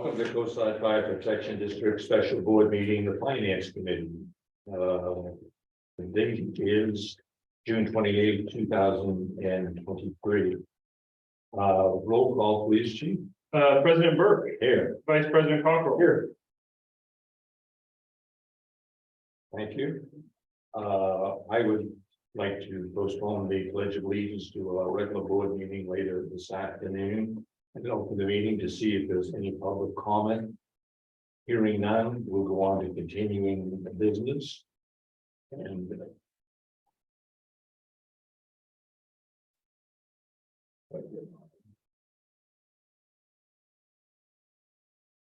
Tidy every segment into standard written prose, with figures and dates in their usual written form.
Welcome to Coastside Fire Protection District Special Board Meeting, the Finance Committee. The date is June 28, 2023. Roll call, please, Chief. President Burke. Here. Vice President Cockrell. Here. Thank you. I would like to postpone the Pledge of Allegiance to our regular board meeting later this afternoon. And open the meeting to see if there's any public comment. Hearing none, we'll go on to continuing the business. And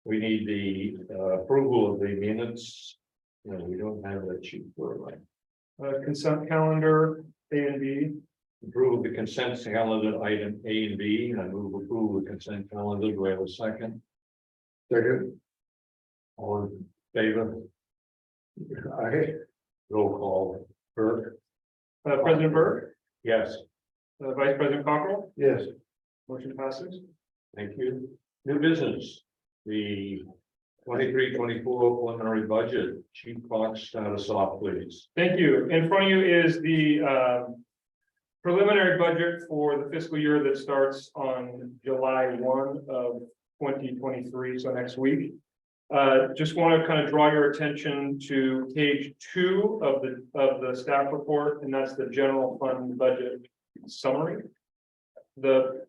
we need the approval of the minutes. No, we don't have that sheet for it, right? Consent calendar, A and B. Approve the consent calendar item A and B. I move approval of the consent calendar. Do I have a second? Second. All in favor? Aye. Roll call. Burke. President Burke. Yes. Vice President Cockrell. Yes. Motion passes. Thank you. New business. The 23-24 preliminary budget. Chief Fox, start us off, please. Thank you. In front of you is the preliminary budget for the fiscal year that starts on July 1 of 2023, so next week. Just want to kind of draw your attention to page 2 of the staff report, and that's the general fund budget summary. The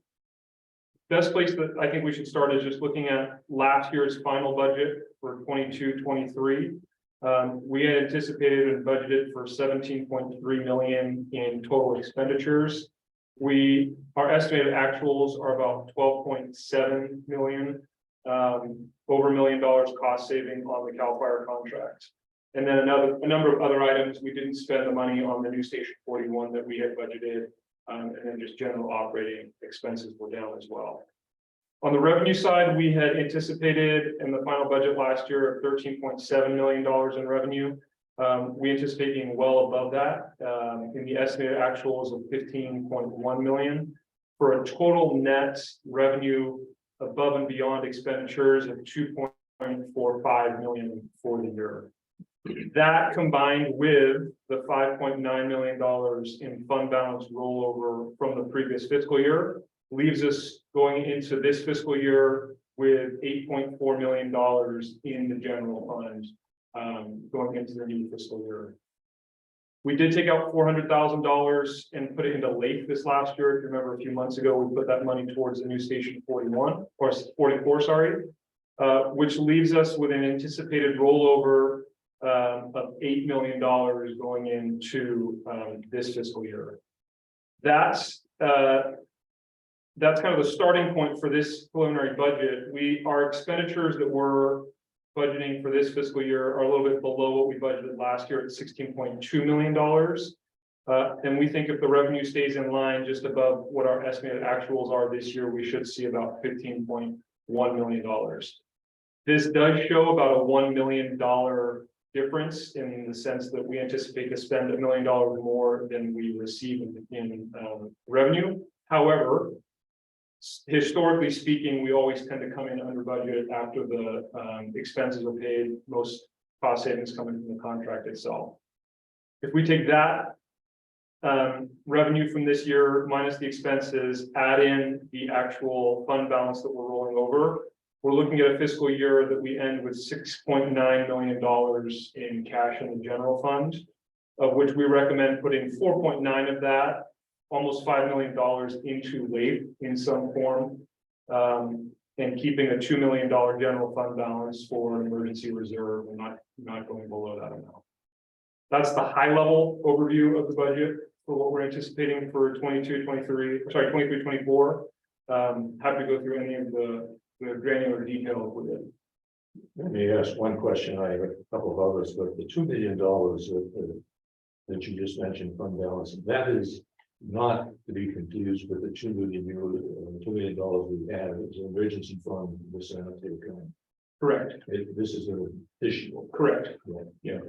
best place that I think we should start is just looking at last year's final budget for 22-23. We had anticipated and budgeted for 17.3 million in total expenditures. Our estimated actuals are about 12.7 million, over $1 million cost saving on the CAL FIRE contract. And then a number of other items. We didn't spend the money on the new Station 41 that we had budgeted, and then just general operating expenses were down as well. On the revenue side, we had anticipated in the final budget last year $13.7 million in revenue. We anticipate being well above that in the estimated actuals of 15.1 million for a total net revenue above and beyond expenditures of 2.45 million for the year. That combined with the $5.9 million in fund balance rollover from the previous fiscal year leaves us going into this fiscal year with $8.4 million in the general fund going into the new fiscal year. We did take out $400,000 and put it into LAIF this last year. If you remember a few months ago, we put that money towards the new Station 41 or 44, sorry, which leaves us with an anticipated rollover of $8 million going into this fiscal year. That's kind of the starting point for this preliminary budget. Our expenditures that we're budgeting for this fiscal year are a little bit below what we budgeted last year at $16.2 million. And we think if the revenue stays in line just above what our estimated actuals are this year, we should see about $15.1 million. This does show about a $1 million difference in the sense that we anticipate to spend $1 million more than we receive in revenue. However, historically speaking, we always tend to come in under budget after the expenses are paid, most cost savings coming from the contract itself. If we take that revenue from this year minus the expenses, add in the actual fund balance that we're rolling over, we're looking at a fiscal year that we end with $6.9 million in cash in the general fund, of which we recommend putting 4.9 of that, almost $5 million into LAIF in some form, and keeping a $2 million general fund balance for an emergency reserve and not going below that amount. That's the high level overview of the budget for what we're anticipating for 23-24. Happy to go through any of the granular detail with it. Let me ask one question. I have a couple of others, but the $2 million that you just mentioned, fund balance, that is not to be confused with the $2 million we had as an emergency fund. This account. Correct. This is an additional. Correct. Yeah.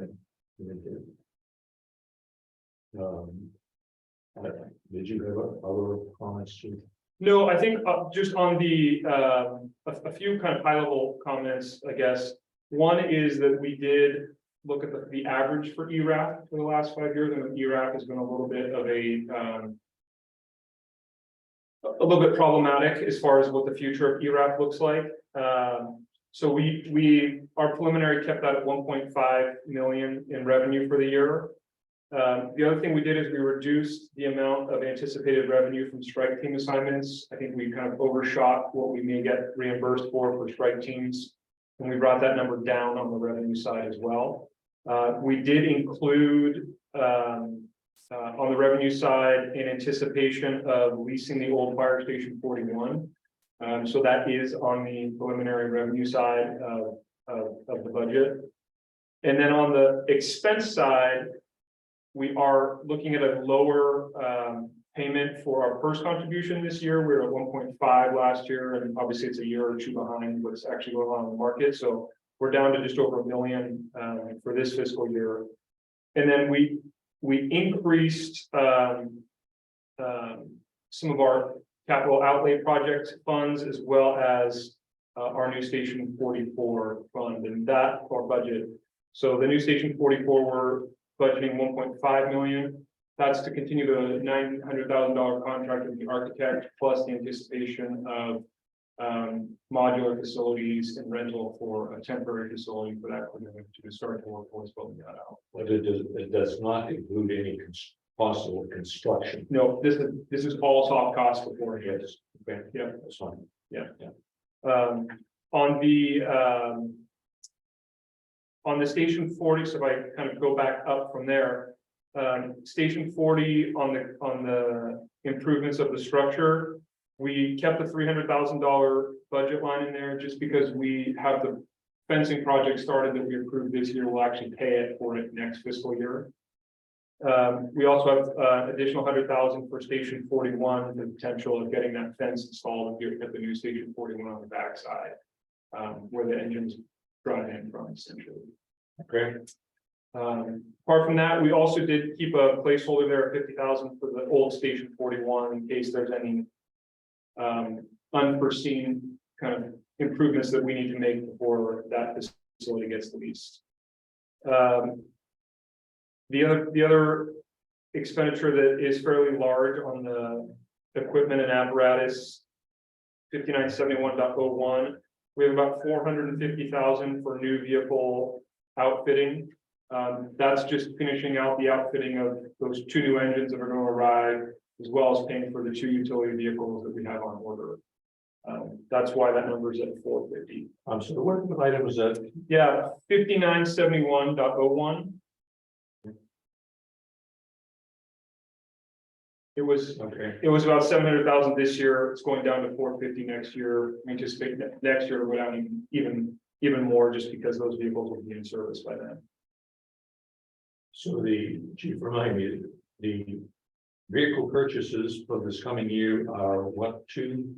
Did you have other comments? No, I think just on the, a few kind of high level comments, I guess. One is that we did look at the average for ERAF for the last 5 years, and ERAF has been a little bit of a little bit problematic as far as what the future of ERAF looks like. So our preliminary kept that at 1.5 million in revenue for the year. The other thing we did is we reduced the amount of anticipated revenue from strike team assignments. I think we kind of overshot what we may get reimbursed for strike teams. And we brought that number down on the revenue side as well. We did include on the revenue side in anticipation of leasing the old fire station 41. So that is on the preliminary revenue side of the budget. And then on the expense side, we are looking at a lower payment for our first contribution this year. We were at 1.5 last year, and obviously it's a year or two behind what's actually going on in the market. So we're down to just over $1 million for this fiscal year. And then we increased some of our capital outlay project funds, as well as our new station 44 fund, and that our budget. So the new station 44, we're budgeting 1.5 million. That's to continue the $900,000 contract with the architect, plus the anticipation of modular facilities and rental for a temporary facility for that to start the workforce building that out. But it does not include any possible construction. No, this is all soft costs before it hits. Okay, Yeah. that's fine. Yeah. On the station 40, so if I kind of go back up from there, station 40 on the improvements of the structure, we kept the $300,000 budget line in there just because we have the fencing project started that we approved this year. We'll actually pay it for it next fiscal year. We also have additional 100,000 for station 41, the potential of getting that fence installed at the new station 41 on the backside, where the engines drive in from essentially. Okay. Apart from that, we also did keep a placeholder there at 50,000 for the old station 41 in case there's any unforeseen kind of improvements that we need to make before that facility gets leased. The other expenditure that is fairly large on the equipment and apparatus, 5971.01, we have about 450,000 for new vehicle outfitting. That's just finishing out the outfitting of those 2 new engines that are going to arrive, as well as paying for the 2 utility vehicles that we have on order. That's why that number is at 450. So what item was that? Yeah, 5971.01. It was about 700,000 this year. It's going down to 450 next year. We anticipate that next year we're down even more just because those vehicles will be in service by then. So the chief remind me, the vehicle purchases for this coming year are what, 2?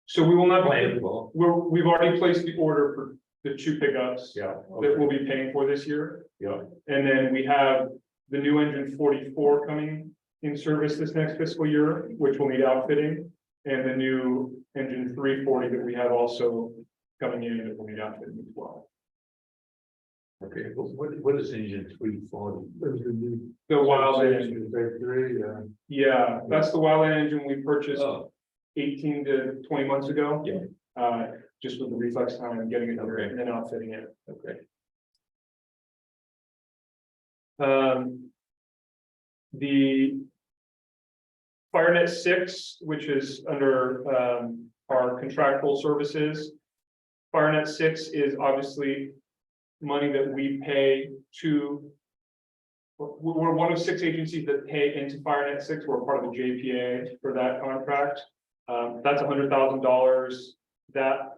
So we will not Planned be, for? we've already placed the order for the 2 pickups Yeah. that we'll be paying for this year. Yeah. And then we have the new engine 44 coming in service this next fiscal year, which will need outfitting, and the new engine 340 that we have also coming in that will need outfitting as well. Okay, what is engine 340? The Wildland engine. Yeah, that's the Wildland engine we purchased 18 to 20 months ago. Yeah. Just with the reflex time and getting it there Okay. and then outfitting it. Okay. The FireNet 6, which is under our contractual services. FireNet 6 is obviously money that we pay to. We're one of 6 agencies that pay into FireNet 6. We're part of the JPA for that contract. That's $100,000. That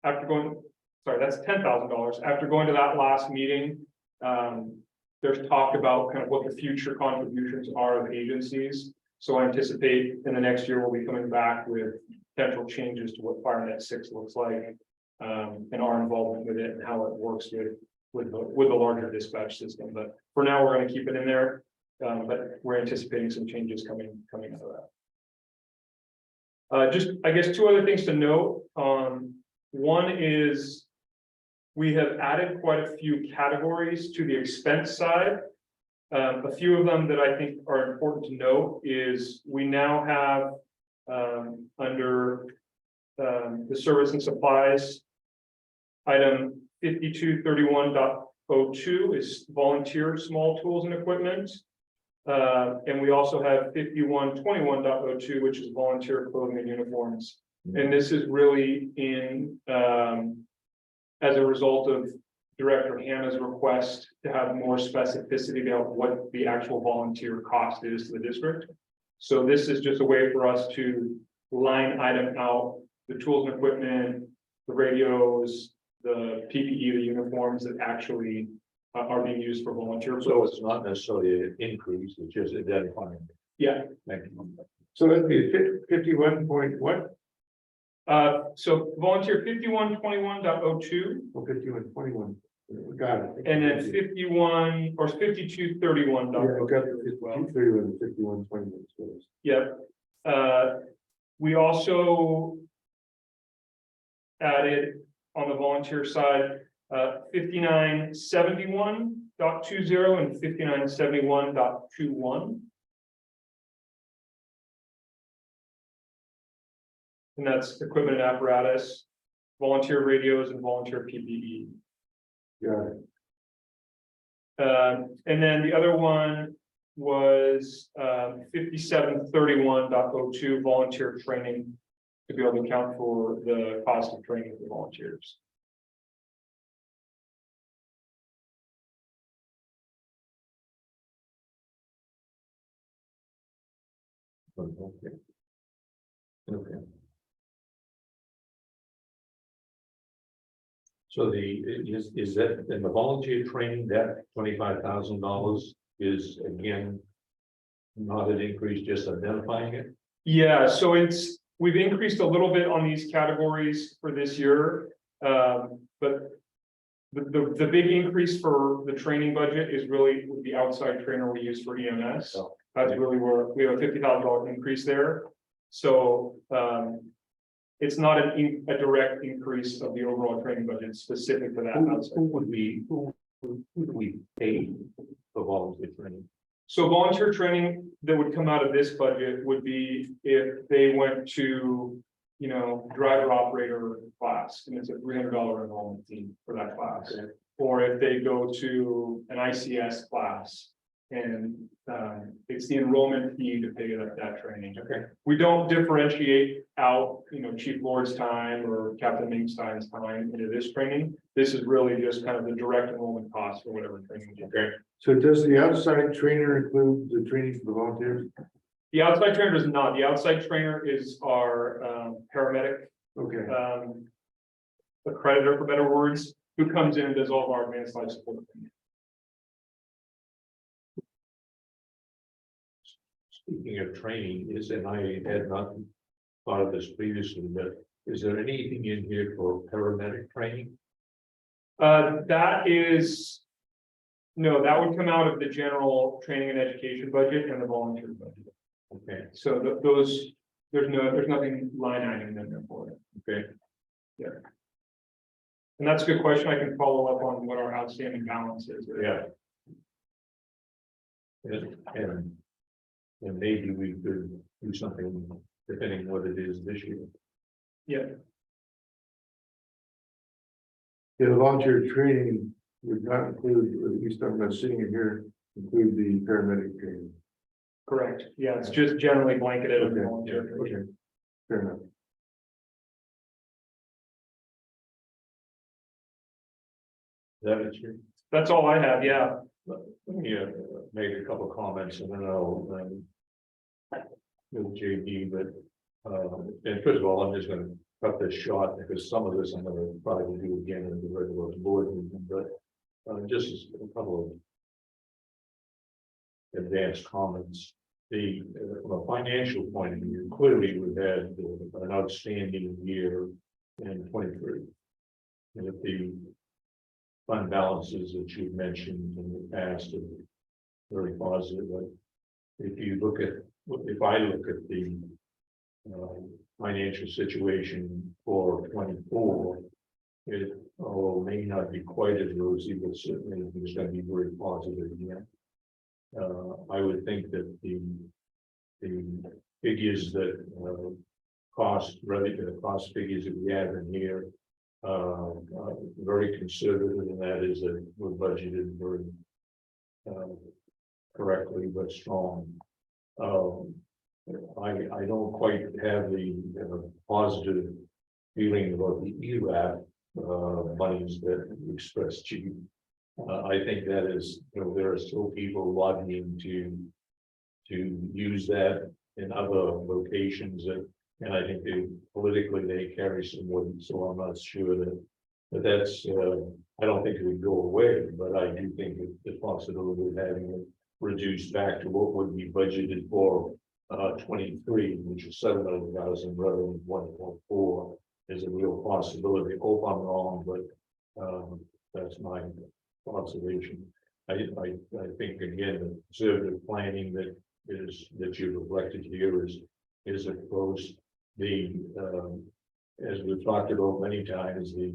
after going, sorry, that's $10,000. After going to that last meeting, there's talk about kind of what the future contributions are of agencies. So I anticipate in the next year we'll be coming back with potential changes to what FireNet 6 looks like, and our involvement with it and how it works with the larger dispatch system. But for now, we're going to keep it in there. But we're anticipating some changes coming out of Just, I guess, two other things to note. One is we have added quite a few categories to the expense side. A few of them that I think are important to note is we now have under the service and supplies, item 5231.02 is volunteer small tools and equipment. And we also have 5121.02, which is volunteer clothing and uniforms. And this is really in as a result of Director Hannah's request to have more specificity about what the actual volunteer cost is to the district. So this is just a way for us to line item out the tools and equipment, the radios, the PPE, the uniforms that actually are being used for volunteer. So it's not necessarily an increase, it's just identifying. Yeah. Thank you. So that'd be 51 point what? So volunteer 5121.02 Oh, 51, got it. and then 51 or 5231. Yeah, I got it. as well. 31, 51, 21. So Yep. We also added on the volunteer side, 5971.20 and 5971.21. And that's equipment and apparatus, volunteer radios and volunteer PPE. got it. And then the other one was 5731.02 volunteer training to be able to account for the cost of training for volunteers. Okay. Okay. So is that in the volunteer training, that $25,000 is again not an increase, just identifying it? Yeah, so we've increased a little bit on these categories for this year. But the big increase for the training budget is really with the outside trainer we use for EMS. Oh. That's really where we have a $50,000 increase there. So it's not a direct increase of the overall training budget specific to that outside. Who do we pay for volunteer training? So volunteer training that would come out of this budget would be if they went to, driver operator class, and it's a $300 enrollment fee for that class. Okay. Or if they go to an ICS class and it's the enrollment fee to pay that training. Okay. We don't differentiate out, Chief Lord's time or Captain Minkstein's time into this training. This is really just kind of the direct enrollment cost for whatever training we do. Okay. So does the outside trainer include the training for the volunteers? The outside trainer does not. The outside trainer is our paramedic Okay, accreditor, for better words, who comes in and does all of our advanced life support. Speaking of training, and I had not thought of this previously, but is there anything in here for paramedic training? That would come out of the general training and education budget and the volunteer budget. Okay, So there's nothing line item in there for it. okay. And that's a good question. I can follow up on what our outstanding balance is. Yeah. And maybe we could do something depending what it is this year. Yeah, yeah, the volunteer training would not include, or at least I'm not seeing it here, include the paramedic training. correct. Yeah, it's just generally blanketed as Okay, volunteer. okay, fair enough. That is true. That's all I have. Yeah. Let me make a couple of comments and then I'll with JD, but and first of all, I'm just going to cut this short because some of this I'm going to probably do again in the regular board meeting, but just a couple of advanced comments. From a financial point of view, clearly we've had an outstanding year in 23. And if the fund balances that you've mentioned in the past are very positive, but if you look at, if I look at the financial situation for 24. It, although may not be quite as rosy, but certainly it's going to be very positive again. I would think that the figures that cost figures that we have in here very conservative, and that is that we're budgeted very correctly but strong. I don't quite have the positive feeling about the ERAP monies that expressed to you. I think that is, there are still people lobbying to use that in other locations, and I think politically they carry some weight. So I'm not sure that that's. I don't think it would go away, but I do think the possibility of having it reduced back to what would be budgeted for 23, which is 700,000 rather than 1.4, is a real possibility. Hope I'm wrong, but that's my observation. I think again, the conservative planning that you've reflected here is approached. The as we've talked about many times, the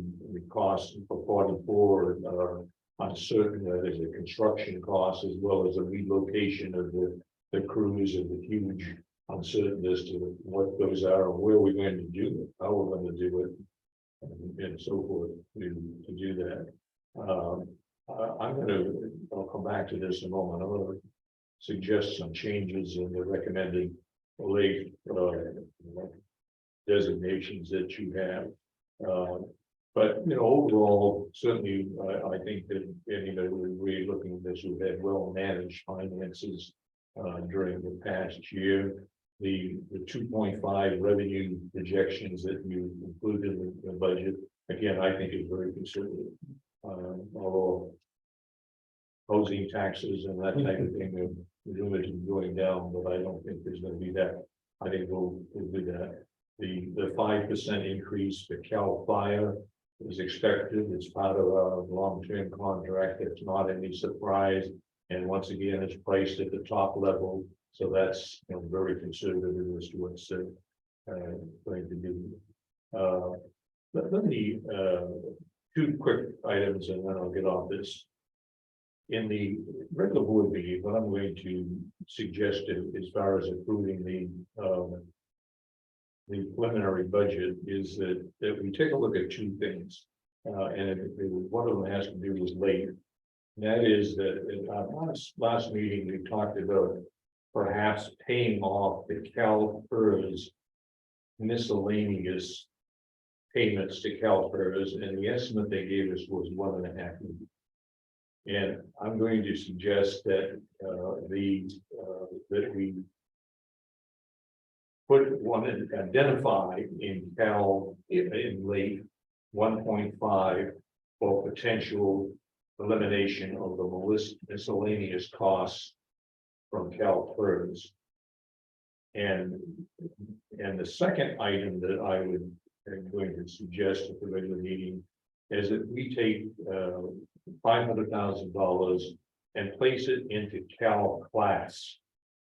costs for 44 are uncertain. There's a construction cost as well as a relocation of the crews, and the huge uncertainty as to what those are and where we're going to do it, how we're going to do it, and so forth to do that. I'll come back to this in a moment. I'm going to suggest some changes in the recommended late designations that you have. But overall, certainly, I think that we're looking at this. We've had well-managed finances during the past year. The 2.5 revenue projections that you included in the budget, again, I think is very conservative. Although housing taxes and that type of thing are limited going down, but I don't think there's going to be that. I think we'll do that. The 5% increase for CAL FIRE is expected. It's part of a long-term contract. It's not any surprise. And once again, it's priced at the top level. So that's very conservative as to what's going to do. Let me two quick items and then I'll get off this. In the regular board meeting, what I'm going to suggest as far as approving the preliminary budget is that we take a look at two things. And one of them has to do with late. And that is that in our last meeting, we talked about perhaps paying off the CalPERS miscellaneous payments to CalPERS, and the estimate they gave us was $1.5 million. And I'm going to suggest that that we identify in late 1.5 for potential elimination of the miscellaneous costs from CalPERS. And the second item that I'm going to suggest at the regular meeting is that we take $500,000 and place it into CalClass,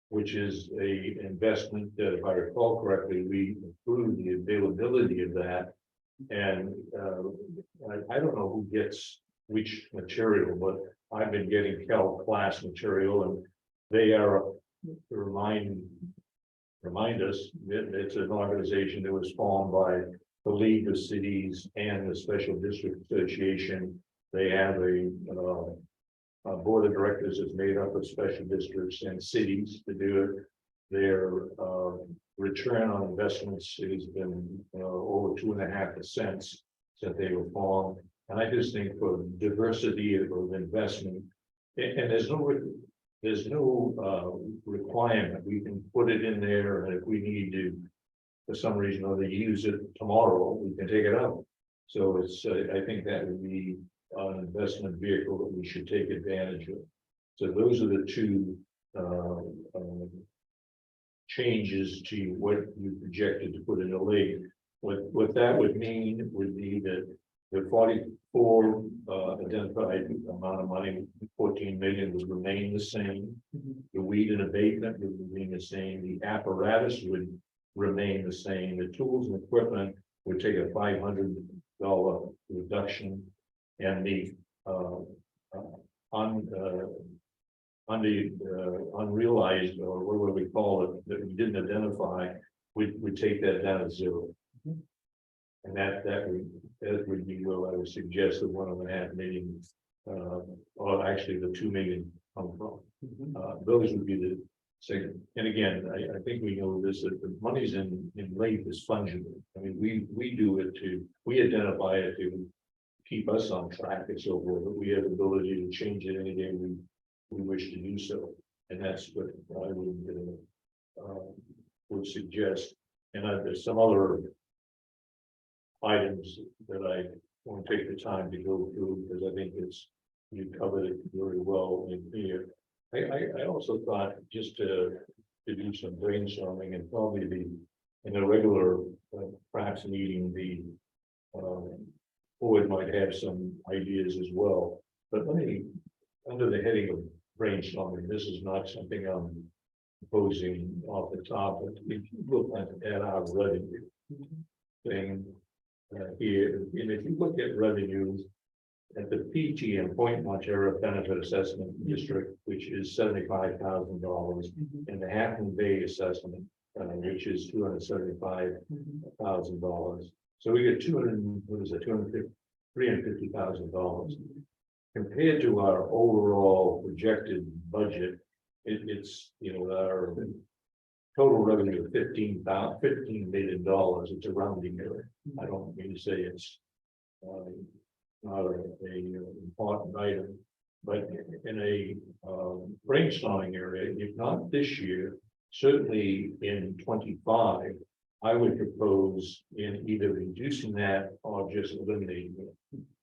which is a investment that, if I recall correctly, we approved the availability of that. And I don't know who gets which material, but I've been getting CalClass material, and they are remind us that it's an organization that was formed by the League of Cities and the Special District Association. They have a board of directors that's made up of special districts and cities to do it. Their return on investments has been over 2.5% since they were formed. And I just think for diversity of investment, and there's no requirement. We can put it in there, and if we need to, for some reason or other, use it tomorrow, we can take it out. So it's I think that would be an investment vehicle that we should take advantage of. So those are the two changes to what you projected to put in a lake. What that would mean would be that the 44 identified amount of money, 14 million, would remain the same. The weed and abatement would remain the same. The apparatus would remain the same. The tools and equipment would take a $500 reduction. And the, unrealized, or what would we call it, that we didn't identify, we take that down to 0. And that would be where I would suggest that 1.5 million, or actually the 2 million come from. Those would be the second. And again, I think we know this, that the money's in late is fungible. I mean, we do it we identify it to keep us on track and so forth, but we have the ability to change it any day we wish to do so. And that's what I would suggest. And there's some other items that I won't take the time to go through, because I think you covered it very well in here. I also thought just to do some brainstorming, and probably in a regular perhaps meeting, the board might have some ideas as well. But let me, under the heading of brainstorming, this is not something I'm proposing off the top, but if you look at our revenue thing here, and if you look at revenues at the PT and Point Montero Benefit Assessment District, which is $75,000, and the Half Moon Bay Assessment, which is $275,000. So we get $350,000 compared to our overall projected budget. It's our total revenue of $15 million. It's a rounding error. I don't mean to say it's not a important item, but in a brainstorming area, if not this year, certainly in 25, I would propose in either reducing that or just eliminating it.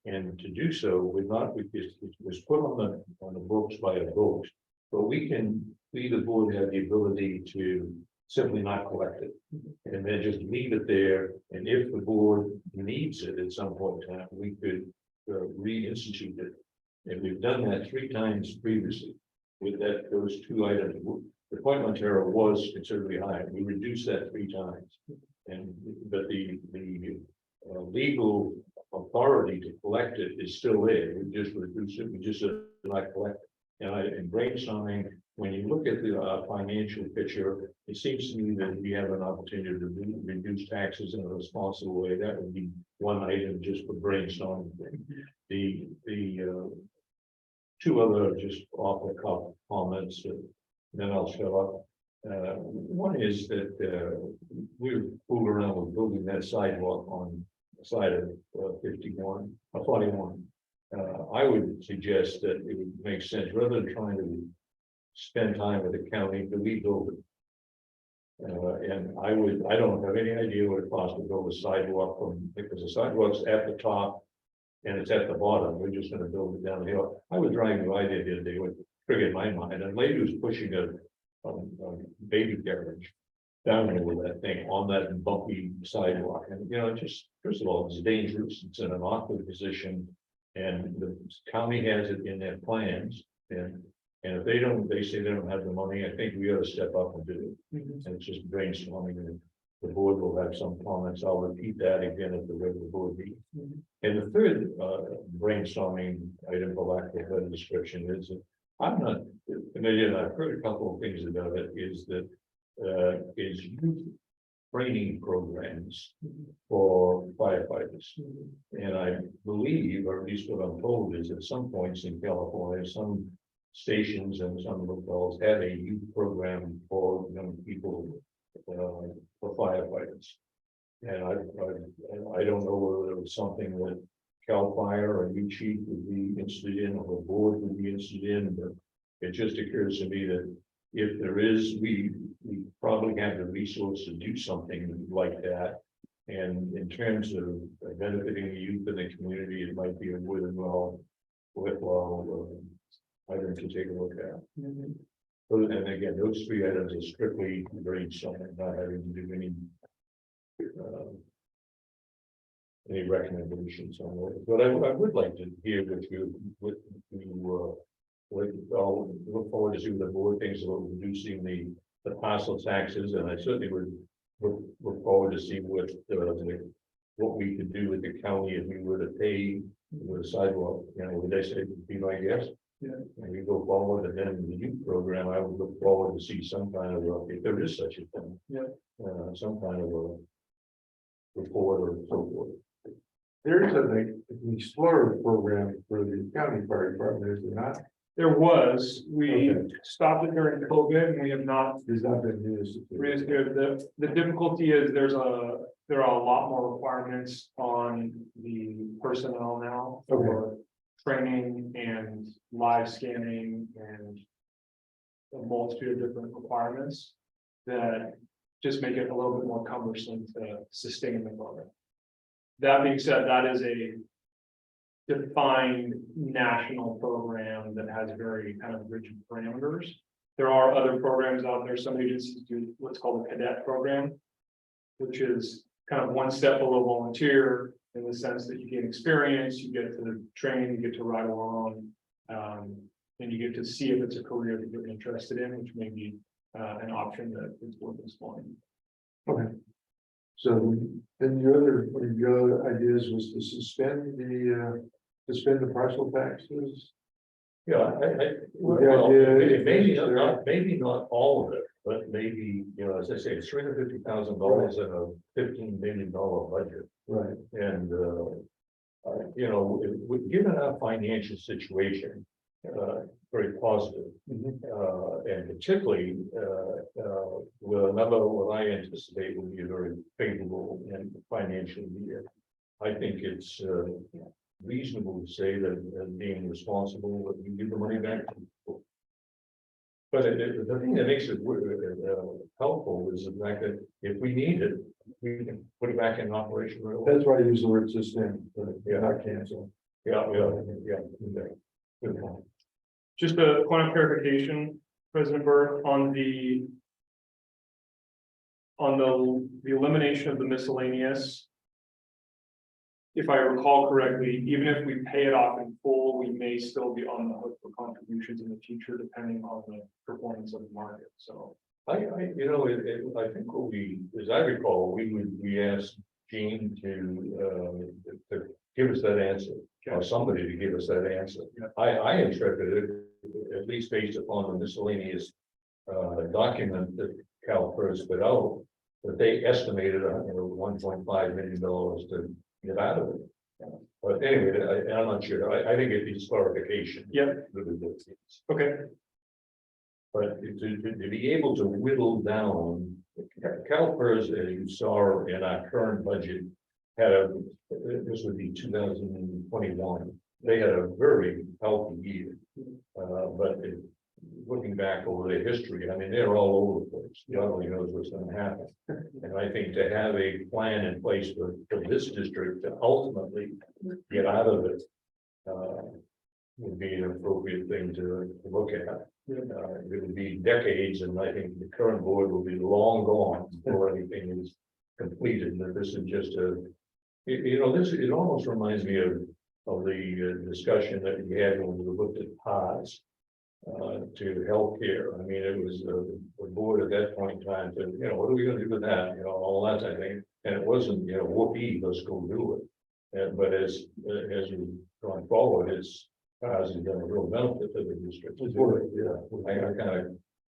And to do so would not, because it was put on the books by a vote, but we, the board, have the ability to simply not collect it and then just leave it there. And if the board needs it at some point in time, we could reinstitute it. And we've done that 3 times previously with those 2 items. The Point Montero was considerably higher. We reduced that 3 times. But the legal authority to collect it is still there. We just reduce it. We just not collect it. And in brainstorming, when you look at the financial picture, it seems to me that we have an opportunity to reduce taxes in a responsible way. That would be one item just for brainstorming. The 2 other just off the cuff comments, then I'll shut up. One is that we fooled around with building that sidewalk on the side of 41. I would suggest that it would make sense, rather than trying to spend time with the county, to rebuild it. And I don't have any idea what it costs to build a sidewalk because the sidewalk's at the top and it's at the bottom. We're just going to build it down the hill. I was driving by there the other day, what triggered my mind, and a lady was pushing a baby carriage down there with that thing on that bumpy sidewalk. And just first of all, it's dangerous. It's in an awkward position, and the county has it in their plans. And if they say they don't have the money, I think we ought to step up and do it. And it's just brainstorming, and the board will have some comments. I'll repeat that again at the regular board meeting. And the third brainstorming item, for lack of a better description, is that I'm not familiar, and I've heard a couple of things about it, is that is youth training programs for firefighters. And I believe, or at least what I'm told, is at some points in California, some stations and some locales have a youth program for young people for firefighters. And I don't know whether it was something that CAL FIRE or new chief would be interested in, or the board would be interested in, but it just occurs to me that if there is, we probably have the resource to do something like that. And in terms of benefiting the youth in the community, it might be a worthwhile item to take a look at. And again, those 3 items are strictly brainstorming, not having to do any recommendations on it. But I would like to hear I'll look forward to see what the board thinks about reducing the parcel taxes, and I certainly would look forward to see what we could do with the county if we were to pay with a sidewalk, would they say would be my guess? Yeah. And we go forward, and then the youth program, I would look forward to see some kind of, if there is such a thing. Yeah. Some kind of a report or so forth. There's an explorer program for the county fire department, is there not? There was, we Okay. stopped it during COVID and we have not There's not been used. reinstated. The difficulty is there are a lot more requirements on the personnel now for training and live scanning and a multitude of different requirements that just make it a little bit more cumbersome to sustain the program. That being said, that is a defined national program that has very kind of rigid parameters. There are other programs out there. Some agencies do what's called a cadet program, which is kind of one step below volunteer in the sense that you gain experience, you get to train, you get to ride along, and you get to see if it's a career that you're interested in, which may be an option that is worth exploring. Okay. So then one of your other ideas was to suspend the parcel taxes. Yeah, Yeah, maybe not all of it, but maybe, as I say, it's $350,000 in a $15 million budget. Right. And, given our financial situation, very positive. And particularly, with another, what I anticipate will be a very favorable and financial year. I think it's, reasonable to say that being responsible, that we give the money back to people. But the thing that makes it helpful is the fact that if we need it, we can put it back in operation right away. That's why I use the word suspend, not cancel. Yeah. Okay. Good point. Just a point of clarification, President Burke, on the elimination of the miscellaneous. If I recall correctly, even if we pay it off in full, we may still be on the hook for contributions in the future, depending on the performance of the market. So I think what as I recall, we asked Gene to give us that answer, or somebody to give us that answer. Yeah. I interpreted it, at least based upon the miscellaneous document that CalPERS put out, that they estimated $1.5 million to get out of it. But anyway, I'm not sure. I think it needs clarification. Yeah. Okay. But to be able to whittle down, CalPERS, as you saw in our current budget, this would be 2021. They had a very healthy year. But looking back over their history, I mean, they're all over the place. God only knows what's going to happen. And I think to have a plan in place for this district to ultimately get out of it would be an appropriate thing to look at. It would be decades, and I think the current board will be long gone before anything is completed. And this is just it almost reminds me of the discussion that we had when we looked at pods to healthcare. I mean, it was the board at that point in time said, what are we going to do with that? All that I think, and it wasn't, whoopee, let's go do it. But as we've gone forward, it's has been a real benefit to the district. I kind of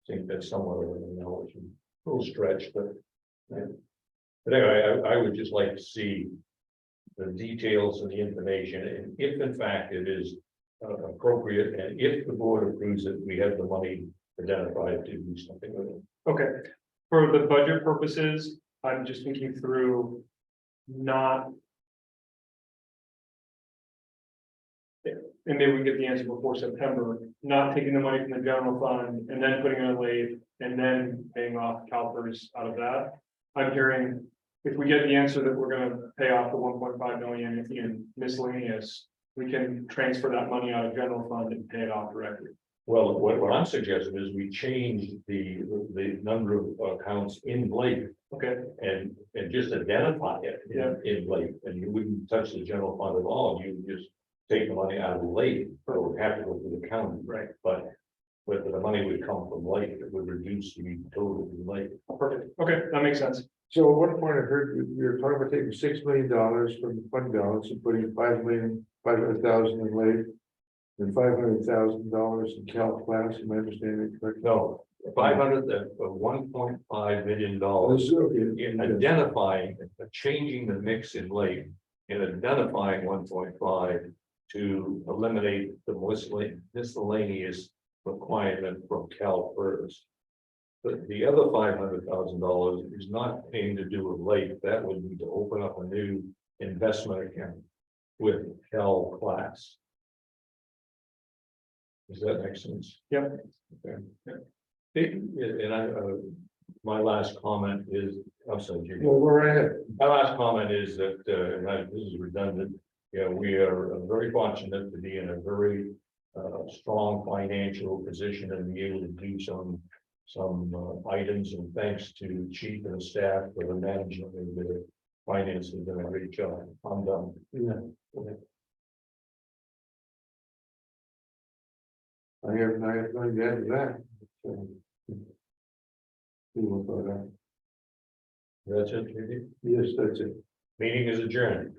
think that's somewhat of an analogy, a little stretch, but anyway, I would just like to see the details and the information, and if in fact it is appropriate, and if the board approves it, we have the money identified to do something with it. Okay. For the budget purposes, I'm just thinking through and maybe we can get the answer before September, not taking the money from the general fund and then putting it in late and then paying off CalPERS out of that. I'm hearing if we get the answer that we're going to pay off the 1.5 million in miscellaneous, we can transfer that money out of general fund and pay it off directly. Well, what I'm suggesting is we change the number of accounts in Blake. Okay. And just identify it in Blake, and you wouldn't touch the general fund at all. You would just take the money out of the lake, or it would have to go to the county. Right. But But the money would come from lake, it would reduce the total in lake. Perfect. Okay, that makes sense. So at one point I heard we were talking about taking $6 million from the fund balance and putting 500,000 in lake. And $500,000 in Cal class, am I understanding it correctly? No, 500, $1.5 million dollars Okay. in identifying, changing the mix in lake. And identifying 1.5 to eliminate the miscellaneous requirement from Cal FERS. But the other $500,000 is not anything to do with lake, that would be to open up a new investment account with Cal class. Does that make sense? Yep. Okay. And my last comment is, I'm sorry, Jimmy. Well, we're ahead. My last comment is that, this is redundant, we are very fortunate to be in a very strong financial position and be able to do some items, and thanks to chief and staff for the management of the finances, done a great job. I'm done. Yeah. I have nothing to add to that. People thought that. That's it, Judy? Yes, that's it. Meeting is adjourned.